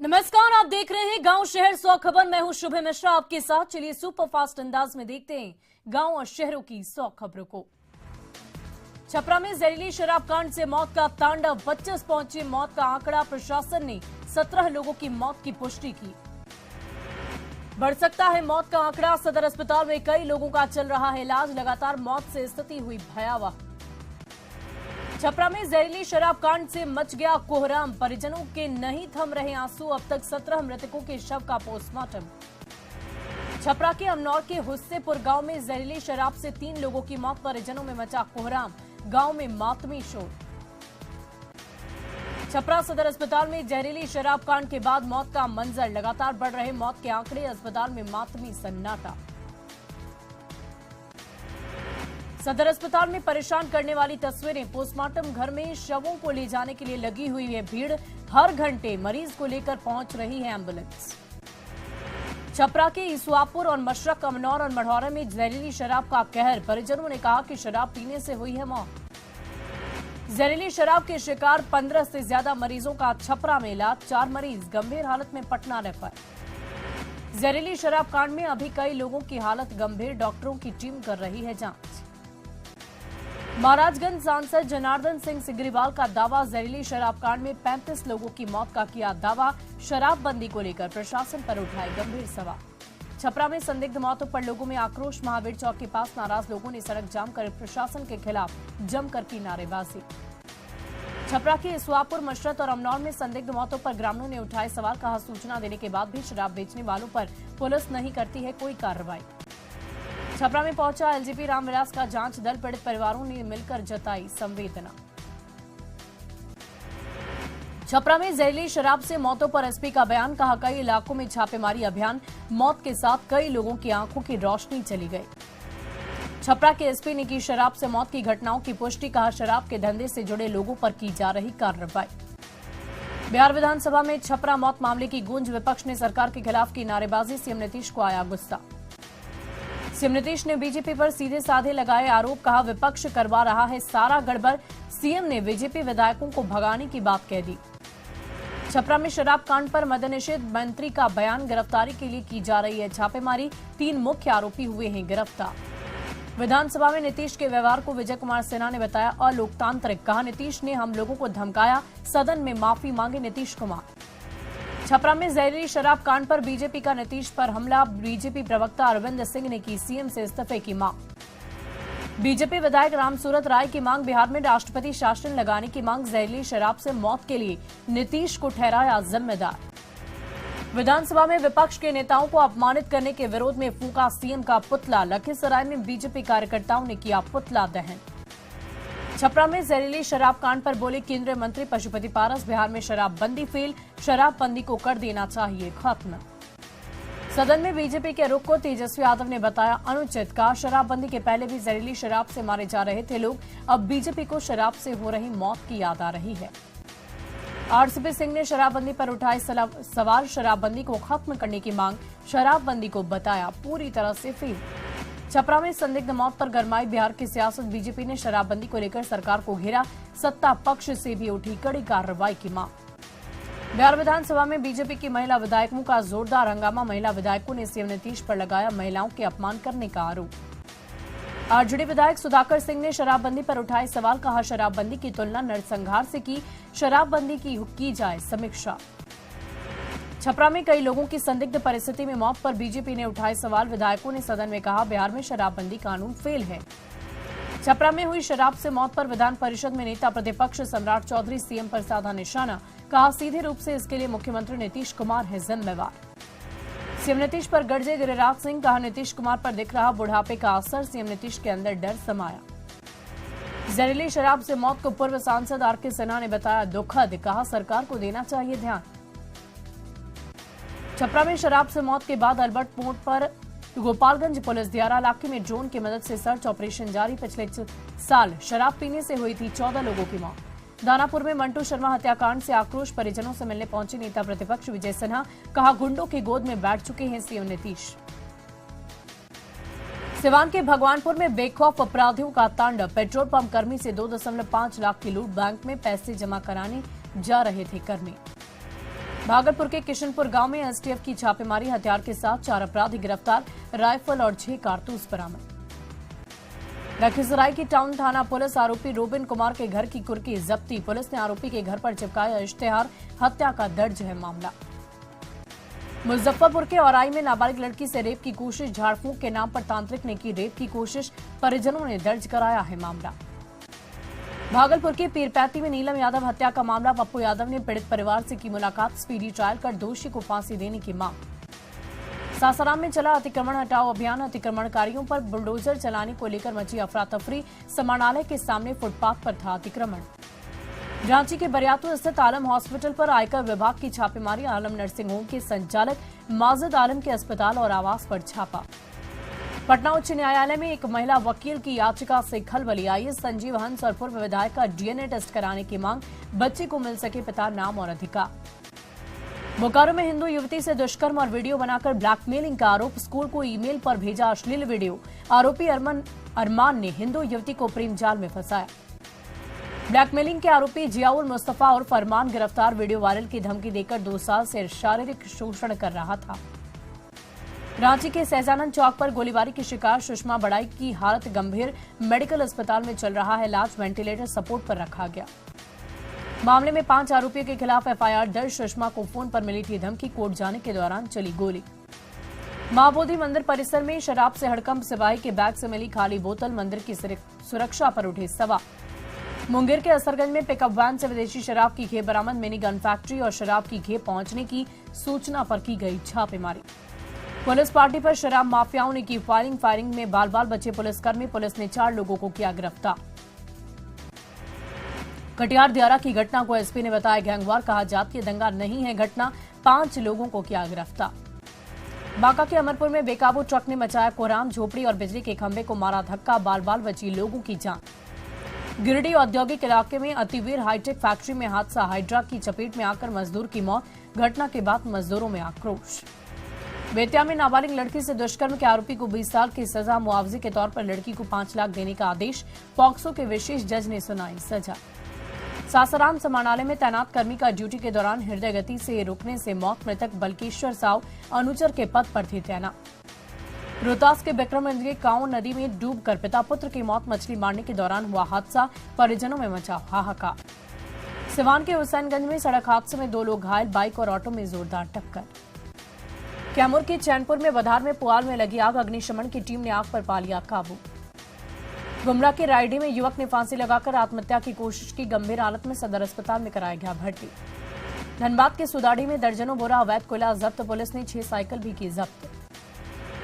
नमस्कार, आप देख रहे हैं गांव शहर 100 खबर। मैं हूं शुभ मिश्रा आपके साथ। चलिए सुपर फास्ट अंदाज में देखते हैं गांव और शहरों की 100 खबरों को। छपरा में जहरीली शराब कांड से मौत का तांडव, 25 पहुंचे मौत का आंकड़ा। प्रशासन ने 17 लोगों की मौत की पुष्टि की। बढ़ सकता है मौत का आंकड़ा। सदर अस्पताल में कई लोगों का चल रहा है इलाज। लगातार मौत से स्थिति हुई भयावह। छपरा में जहरीली शराब कांड से मच गया कोहराम। परिजनों के नहीं थम रहे आंसू। अब तक 17 मृतकों के शव का पोस्टमार्टम। छपरा के अमनौर के हुस्सेपुर गांव में जहरीली शराब से 3 लोगों की मौत। परिजनों में मचा कोहराम। गांव में मातमी शोर। छपरा सदर अस्पताल में जहरीली शराब कांड के बाद मौत का मंजर। लगातार बढ़ रहे मौत के आंकड़े। अस्पताल में मातमी सन्नाटा। सदर अस्पताल में परेशान करने वाली तस्वीरें। पोस्टमार्टम घर में शवों को ले जाने के लिए लगी हुई है भीड़। हर घंटे मरीज को लेकर पहुंच रही है एम्बुलेंस। छपरा के ईसुआपुर और मशरक, अमनौर और मढ़ौरा में जहरीली शराब का कहर। परिजनों ने कहा कि शराब पीने से हुई है मौत। जहरीली शराब के शिकार 15 से ज्यादा मरीजों का छपरा में इलाज। 4 मरीज गंभीर हालत में पटना रेफर। जहरीली शराब कांड में अभी कई लोगों की हालत गंभीर। डॉक्टरों की टीम कर रही है जांच। महाराजगंज सांसद जनार्दन सिंह सिग्रीवाल का दावा। जहरीली शराब कांड में 35 लोगों की मौत का किया दावा। शराबबंदी को लेकर प्रशासन पर उठाए गंभीर सवाल। छपरा में संदिग्ध मौतों पर लोगों में आक्रोश। महावीर चौक के पास नाराज लोगों ने सड़क जाम कर प्रशासन के खिलाफ जमकर की नारेबाजी। छपरा के ईसुआपुर, मशरत और अमनौर में संदिग्ध मौतों पर ग्रामीणों ने उठाए सवाल। कहा, सूचना देने के बाद भी शराब बेचने वालों पर पुलिस नहीं करती है कोई कार्रवाई। छपरा में पहुंचा एलजीपी रामविलास का जांच दल। पीड़ित परिवारों ने मिलकर जताई संवेदना। छपरा में जहरीली शराब से मौतों पर एसपी का बयान। कहा, कई इलाकों में छापेमारी अभियान। मौत के साथ कई लोगों की आंखों की रोशनी चली गई। छपरा के एसपी ने की शराब से मौत की घटनाओं की पुष्टि। कहा, शराब के धंधे से जुड़े लोगों पर की जा रही कार्रवाई। बिहार विधानसभा में छपरा मौत मामले की गूंज। विपक्ष ने सरकार के खिलाफ की नारेबाजी। सीएम नीतीश को आया गुस्सा। सीएम नीतीश ने बीजेपी पर सीधे साधे लगाए आरोप। कहा, विपक्ष करवा रहा है सारा गड़बड़। सीएम ने बीजेपी विधायकों को भगाने की बात कह दी। छपरा में शराब कांड पर मद्देनजर मंत्री का बयान। गिरफ्तारी के लिए की जा रही है छापेमारी। 3 मुख्य आरोपी हुए हैं गिरफ्तार। विधानसभा में नीतीश के व्यवहार को विजय कुमार सिन्हा ने बताया अलोकतांत्रिक। कहा, नीतीश ने हम लोगों को धमकाया। सदन में माफी मांगे नीतीश कुमार। छपरा में जहरीली शराब कांड पर बीजेपी का नीतीश पर हमला। बीजेपी प्रवक्ता अरविंद सिंह ने की सीएम से इस्तीफे की मांग। बीजेपी विधायक रामसूरत राय की मांग। बिहार में राष्ट्रपति शासन लगाने की मांग। जहरीली शराब से मौत के लिए नीतीश को ठहराया जिम्मेदार। विधानसभा में विपक्ष के नेताओं को अपमानित करने के विरोध में फूंका सीएम का पुतला। लखीसराय में बीजेपी कार्यकर्ताओं ने किया पुतला दहन। छपरा में जहरीली शराब कांड पर बोले केंद्रीय मंत्री पशुपति पारस। बिहार में शराबबंदी फेल। शराबबंदी को कर देना चाहिए खत्म। सदन में बीजेपी के रुख को तेजस्वी यादव ने बताया अनुचित। कहा, शराबबंदी के पहले भी जहरीली शराब से मारे जा रहे थे लोग। अब बीजेपी को शराब से हो रही मौत की याद आ रही है। आरसीपी सिंह ने शराबबंदी पर उठाए सवाल। शराबबंदी को खत्म करने की मांग। शराबबंदी को बताया पूरी तरह से फेल। छपरा में संदिग्ध मौत पर गरमाई बिहार की सियासत। बीजेपी ने शराबबंदी को लेकर सरकार को घेरा। सत्ता पक्ष से भी उठी कड़ी कार्रवाई की मांग। बिहार विधानसभा में बीजेपी की महिला विधायकों का जोरदार हंगामा। महिला विधायकों ने सीएम नीतीश पर लगाया महिलाओं के अपमान करने का आरोप। आरजेडी विधायक सुधाकर सिंह ने शराबबंदी पर उठाए सवाल। कहा, शराबबंदी की तुलना नरसंहार से की। शराबबंदी की जाए समीक्षा। छपरा में कई लोगों की संदिग्ध परिस्थिति में मौत पर बीजेपी ने उठाए सवाल। विधायकों ने सदन में कहा, बिहार में शराबबंदी कानून फेल है। छपरा में हुई शराब से मौत पर विधान परिषद में नेता प्रतिपक्ष सम्राट चौधरी सीएम पर साधा निशाना। कहा, सीधे रूप से इसके लिए मुख्यमंत्री नीतीश कुमार है जिम्मेवार। सीएम नीतीश पर गरजे गिरिराज सिंह। कहा, नीतीश कुमार पर दिख रहा बुढ़ापे का असर। सीएम नीतीश के अंदर डर समाया। जहरीली शराब से मौत को पूर्व सांसद आरके सिन्हा ने बताया दुखद। कहा, सरकार को देना चाहिए ध्यान। छपरा में शराब से मौत के बाद अल्बर्ट मोड़ पर गोपालगंज पुलिस दियारा इलाके में ड्रोन की मदद से सर्च ऑपरेशन जारी। पिछले साल शराब पीने से हुई थी 14 लोगों की मौत। दानापुर में मंटू शर्मा हत्याकांड से आक्रोश। परिजनों से मिलने पहुंचे नेता प्रतिपक्ष विजय सिन्हा। कहा, गुंडों की गोद में बैठ चुके हैं सीएम नीतीश। सिवान के भगवानपुर में बेखौफ अपराधियों का तांडव। पेट्रोल पंप कर्मी से 2.5 लाख की लूट। बैंक में पैसे जमा कराने जा रहे थे कर्मी। भागलपुर के किशनपुर गांव में एसटीएफ की छापेमारी, हथियार के साथ 4 अपराधी गिरफ्तार, राइफल और 6 कारतूस बरामद। लखीसराय की टाउन थाना पुलिस आरोपी रोबिन कुमार के घर की कुर्की जब्ती, पुलिस ने आरोपी के घर पर चिपकाया इश्तेहार, हत्या का दर्ज है मामला। मुजफ्फरपुर के औराई में नाबालिग लड़की से रेप की कोशिश, झाड़फूंक के नाम पर तांत्रिक ने की रेप की कोशिश, परिजनों ने दर्ज कराया है मामला। भागलपुर के पीरपैती में नीलम यादव हत्या का मामला, पप्पू यादव ने पीड़ित परिवार से की मुलाकात, स्पीडी ट्रायल कर दोषी को फांसी देने की मांग। सासाराम में चला अतिक्रमण हटाओ अभियान, अतिक्रमणकारियों पर बुलडोजर चलाने को लेकर मची अफरा तफरी, समानालय के सामने फुटपाथ पर था अतिक्रमण। रांची के बरियातू स्थित आलम हॉस्पिटल पर आयकर विभाग की छापेमारी, आलम नर्सिंग होम के संचालक माजिद आलम के अस्पताल और आवास पर छापा। पटना उच्च न्यायालय में एक महिला वकील की याचिका से खलबली आई, संजीव हंस और पूर्व विधायक का डीएनए टेस्ट कराने की मांग, बच्चे को मिल सके पिता नाम और अधिकार। बोकारो में हिंदू युवती से दुष्कर्म और वीडियो बनाकर ब्लैकमेलिंग का आरोप, स्कूल को ईमेल पर भेजा अश्लील वीडियो, आरोपी अरमान ने हिंदू युवती को प्रेम जाल में फंसाया। ब्लैकमेलिंग के आरोपी जियाउल मुस्तफा और फरमान गिरफ्तार, वीडियो वायरल की धमकी देकर 2 साल से शारीरिक शोषण कर रहा था। रांची के सहजानंद चौक पर गोलीबारी की शिकार सुषमा बड़ाई की हालत गंभीर, मेडिकल अस्पताल में चल रहा है इलाज, वेंटिलेटर सपोर्ट पर रखा गया। मामले में 5 आरोपियों के खिलाफ एफआईआर दर्ज, सुषमा को फोन पर मिली थी धमकी, कोर्ट जाने के दौरान चली गोली। महाबोधि मंदिर परिसर में शराब से हड़कंप, सिपाही के बैग से मिली खाली बोतल, मंदिर की सुरक्षा पर उठे सवाल। मुंगेर के असरगंज में पिकअप वैन से विदेशी शराब की खेप बरामद, मिनी गन फैक्ट्री और शराब की खेप पहुंचने की सूचना पर की गई छापेमारी। पुलिस पार्टी पर शराब माफियाओं ने की फायरिंग में बाल बाल बचे पुलिसकर्मी, पुलिस ने 4 लोगों को किया गिरफ्तार। कटिहार दियारा की घटना को एसपी ने बताया गैंगवार, कहा जातीय दंगा नहीं है घटना, 5 लोगों को किया गिरफ्तार। बांका के अमरपुर में बेकाबू ट्रक ने मचाया कोहराम, झोपड़ी और बिजली के खंभे को मारा धक्का, बाल बाल बची लोगों की जान। गिरिडीह औद्योगिक इलाके में अतिवीर हाईटेक फैक्ट्री में हादसा, हाइड्रा की चपेट में आकर मजदूर की मौत, घटना के बाद मजदूरों में आक्रोश। बेतिया में नाबालिग लड़की से दुष्कर्म के आरोपी को 20 साल की सजा, मुआवजे के तौर पर लड़की को 5 लाख देने का आदेश, पॉक्सो के विशेष जज ने सुनाई सजा। सासाराम समानालय में तैनात कर्मी का ड्यूटी के दौरान हृदय गति से रुकने से मौत, मृतक बल्केश्वर साव अनुचर के पद पर थे तैनात। रोहतास के विक्रमगंज के काऊ नदी में डूबकर पिता पुत्र की मौत, मछली मारने के दौरान हुआ हादसा, परिजनों में मचा हाहाकार। सिवान के हुसैनगंज में सड़क हादसे में 2 लोग घायल, बाइक और ऑटो में जोरदार टक्कर। कैमूर के चैनपुर में बधार में पुआल में लगी आग, अग्निशमन की टीम ने आग पर पा लिया काबू। गुमला के रायडी में युवक ने फांसी लगाकर आत्महत्या की कोशिश की, गंभीर हालत में सदर अस्पताल में कराया गया भर्ती। धनबाद के सुदाड़ी में दर्जनों बोरा अवैध कोयला जब्त, पुलिस ने 6 साइकिल भी की जब्त।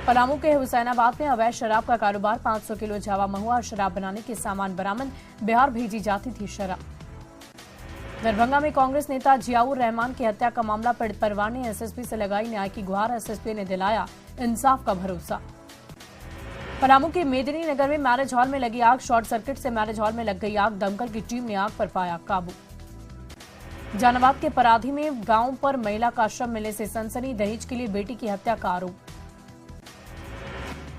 पलामू के हुसैनाबाद में अवैध शराब का कारोबार, 500 किलो जावा महुआ शराब बनाने के सामान बरामद, बिहार भेजी जाती थी शराब। दरभंगा में कांग्रेस नेता जियाउर रहमान की हत्या का मामला, पीड़ित परिवार ने एसएसपी से लगाई न्याय की गुहार, एसएसपी ने दिलाया इंसाफ का भरोसा। पलामू के मेदिनी नगर में मैरिज हॉल में लगी आग, शॉर्ट सर्किट से मैरिज हॉल में लग गई आग, दमकल की टीम ने आग पर पाया काबू। जहानाबाद के पराधी में गांव पर महिला का शव मिलने से सनसनी, दहेज के लिए बेटी की हत्या का आरोप।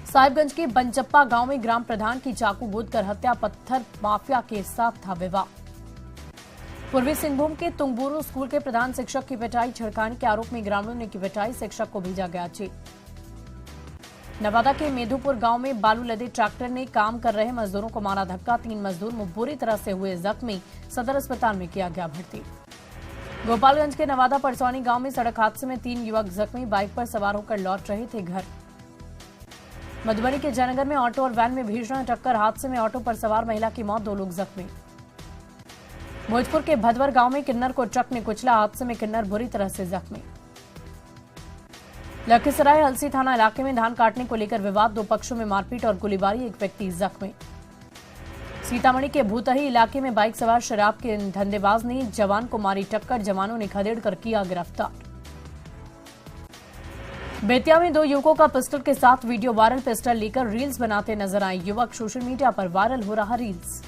साहिबगंज के बनचप्पा गांव में ग्राम प्रधान की चाकू गोदकर हत्या, पत्थर माफिया के साथ था विवाह। पूर्वी सिंहभूम के तुंगबुरु स्कूल के प्रधान शिक्षक की पिटाई, छिड़काने के आरोप में ग्रामीणों ने की पिटाई, शिक्षक को भेजा गया जेल। नवादा के मेधुपुर गांव में बालू लदे ट्रैक्टर ने काम कर रहे मजदूरों को मारा धक्का, 3 मजदूर बुरी तरह से हुए जख्मी, सदर अस्पताल में किया गया भर्ती। गोपालगंज के नवादा परसौनी गांव में सड़क हादसे में 3 युवक जख्मी, बाइक पर सवार होकर लौट रहे थे घर। मधुबनी के जयनगर में ऑटो और वैन में भीषण टक्कर, हादसे में ऑटो पर सवार महिला की मौत, 2 लोग जख्मी। भोजपुर के भदवर गांव में किन्नर को ट्रक ने कुचला, हादसे में किन्नर बुरी तरह से जख्मी। लखीसराय हलसी थाना इलाके में धान काटने को लेकर विवाद, 2 पक्षों में मारपीट और गोलीबारी, 1 व्यक्ति जख्मी। सीतामढ़ी के भूतही इलाके में बाइक सवार शराब के धंधेबाज ने जवान को मारी टक्कर, जवानों ने खदेड़ कर किया गिरफ्तार। बेतिया में 2 युवकों का पिस्टल के साथ वीडियो वायरल, पिस्टल लेकर रील्स बनाते नजर आए युवक, सोशल मीडिया पर वायरल हो रहा रील्स।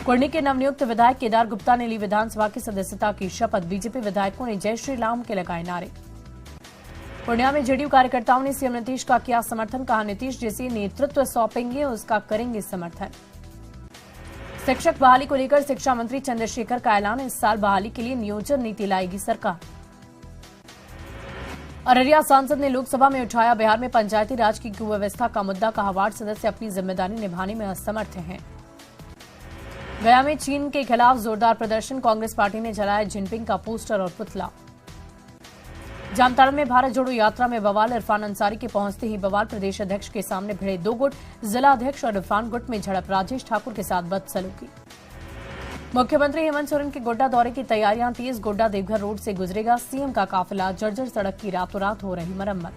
कुर्नी के नवनियुक्त विधायक केदार गुप्ता ने ली विधानसभा की सदस्यता की शपथ, बीजेपी विधायकों ने जय श्री राम के लगाए नारे। पूर्णिया में जेडीयू कार्यकर्ताओं ने सीएम नीतीश का किया समर्थन, कहा नीतीश जिसे नेतृत्व सौंपेंगे उसका करेंगे समर्थन। शिक्षक बहाली को लेकर शिक्षा मंत्री चंद्रशेखर का ऐलान, इस साल बहाली के लिए नियोजन नीति लाएगी सरकार। अररिया सांसद ने लोकसभा में उठाया बिहार में पंचायती राज की कुव्यवस्था का मुद्दा, कहा वार्ड सदस्य अपनी जिम्मेदारी निभाने में असमर्थ हैं। गया में चीन के खिलाफ जोरदार प्रदर्शन, कांग्रेस पार्टी ने जलाया जिनपिंग का पोस्टर और पुतला। जामताड़ा में भारत जोड़ो यात्रा में बवाल, इरफान अंसारी के पहुंचते ही बवाल, प्रदेश अध्यक्ष के सामने भिड़े दो गुट, जिला अध्यक्ष और इरफान गुट में झड़प, राजेश ठाकुर के साथ बदसलूकी। मुख्यमंत्री हेमंत सोरेन के गोड्डा दौरे की तैयारियां तेज, गोड्डा देवघर रोड से गुजरेगा सीएम का काफिला, जर्जर सड़क की रातों रात हो रही मरम्मत।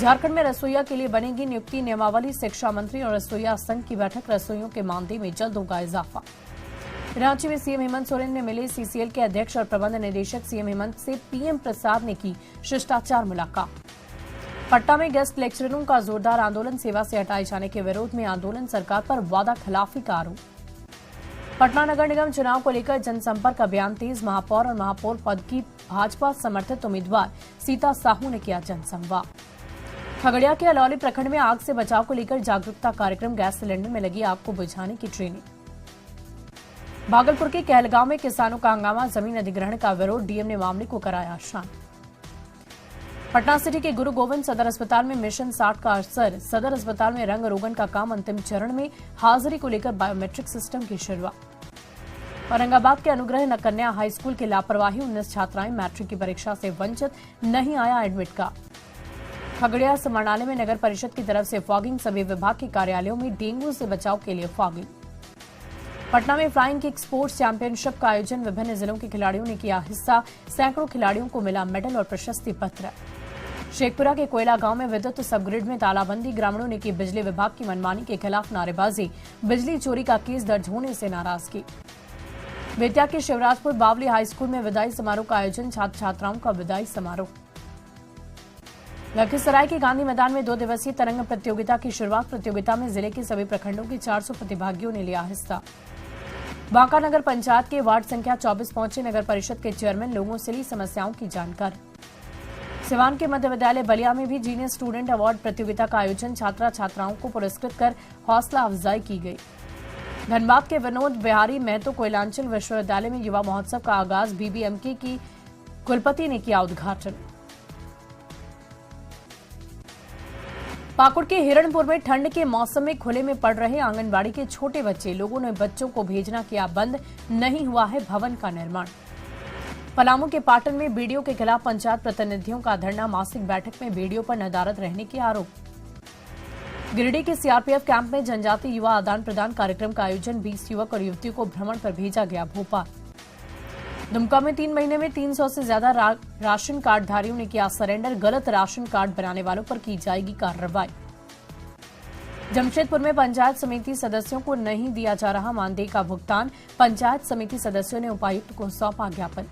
झारखंड में रसोईया के लिए बनेगी नियुक्ति नियमावली, शिक्षा मंत्री और रसोईया संघ की बैठक, रसोइयों के मानदेय में जल्द होगा इजाफा। रांची में सीएम हेमंत सोरेन ने मिले सीसीएल के अध्यक्ष और प्रबंध निदेशक, सीएम हेमंत से पीएम प्रसाद ने की शिष्टाचार मुलाकात। पटना में गेस्ट लेक्चररों का जोरदार आंदोलन, सेवा से हटाए जाने के विरोध में आंदोलन, सरकार पर वादा खिलाफी का आरोप। पटना नगर निगम चुनाव को लेकर जनसंपर्क अभियान तेज, महापौर और महापौर पद की भाजपा समर्थित उम्मीदवार सीता साहू ने किया जनसंवाद। खगड़िया के अलौली प्रखंड में आग से बचाव को लेकर जागरूकता कार्यक्रम, गैस सिलेंडर में लगी आग को बुझाने की ट्रेनिंग। भागलपुर के कहलगांव में किसानों का हंगामा, जमीन अधिग्रहण का विरोध, डीएम ने मामले को कराया शांत। पटना सिटी के गुरु गोविंद सदर अस्पताल में मिशन 60 का असर, सदर अस्पताल में रंग रोगन का काम अंतिम चरण में, हाजिरी को लेकर बायोमेट्रिक सिस्टम की शुरुआत। औरंगाबाद के अनुग्रह कन्या हाई स्कूल की लापरवाही, 19 छात्राएं मैट्रिक की परीक्षा से वंचित, नहीं आया एडमिट कार्ड। खगड़िया समरणालय में नगर परिषद की तरफ से फॉगिंग, सभी विभाग के कार्यालयों में डेंगू से बचाव के लिए फॉगिंग। पटना में फ्लाइंग किक स्पोर्ट्स चैंपियनशिप का आयोजन, विभिन्न जिलों के खिलाड़ियों ने किया हिस्सा, सैकड़ों खिलाड़ियों को मिला मेडल और प्रशस्ति पत्र। शेखपुरा के कोयला गांव में विद्युत सबग्रिड में तालाबंदी, ग्रामीणों ने की बिजली विभाग की मनमानी के खिलाफ नारेबाजी, बिजली चोरी का केस दर्ज होने से नाराजगी। बेतिया के शिवराजपुर बावली हाई स्कूल में विदाई समारोह का आयोजन, छात्र छात्राओं का विदाई समारोह। लखीसराय के गांधी मैदान में 2 दिवसीय तरंग प्रतियोगिता की शुरुआत, प्रतियोगिता में जिले के सभी प्रखंडों के 400 प्रतिभागियों ने लिया हिस्सा। बांका नगर पंचायत के वार्ड संख्या 24 पहुंचे नगर परिषद के चेयरमैन, लोगों से ली समस्याओं की जानकारी। सिवान के मध्य विद्यालय बलिया में भी जीनियर स्टूडेंट अवार्ड प्रतियोगिता का आयोजन, छात्रा छात्राओं को पुरस्कृत कर हौसला अफजाई की गई। धनबाद के विनोद बिहारी महतो कोयलांचल विश्वविद्यालय में युवा महोत्सव का आगाज, बीबीएमके की कुलपति ने किया उद्घाटन। पाकुड़ के हिरणपुर में ठंड के मौसम में खुले में पड़ रहे आंगनबाड़ी के छोटे बच्चे, लोगों ने बच्चों को भेजना किया बंद, नहीं हुआ है भवन का निर्माण। पलामू के पाटन में बीडीओ के खिलाफ पंचायत प्रतिनिधियों का धरना, मासिक बैठक में बीडीओ पर नदारद रहने के आरोप। गिरिडीह के सीआरपीएफ कैंप में जनजातीय युवा आदान प्रदान कार्यक्रम का आयोजन, 20 युवक और युवतियों को भ्रमण पर भेजा गया भोपाल। दुमका में 3 महीने में 300 से ज्यादा राशन कार्डधारियों ने किया सरेंडर, गलत राशन कार्ड बनाने वालों पर की जाएगी कार्रवाई। जमशेदपुर में पंचायत समिति सदस्यों को नहीं दिया जा रहा मानदेय का भुगतान, पंचायत समिति सदस्यों ने उपायुक्त को सौंपा ज्ञापन।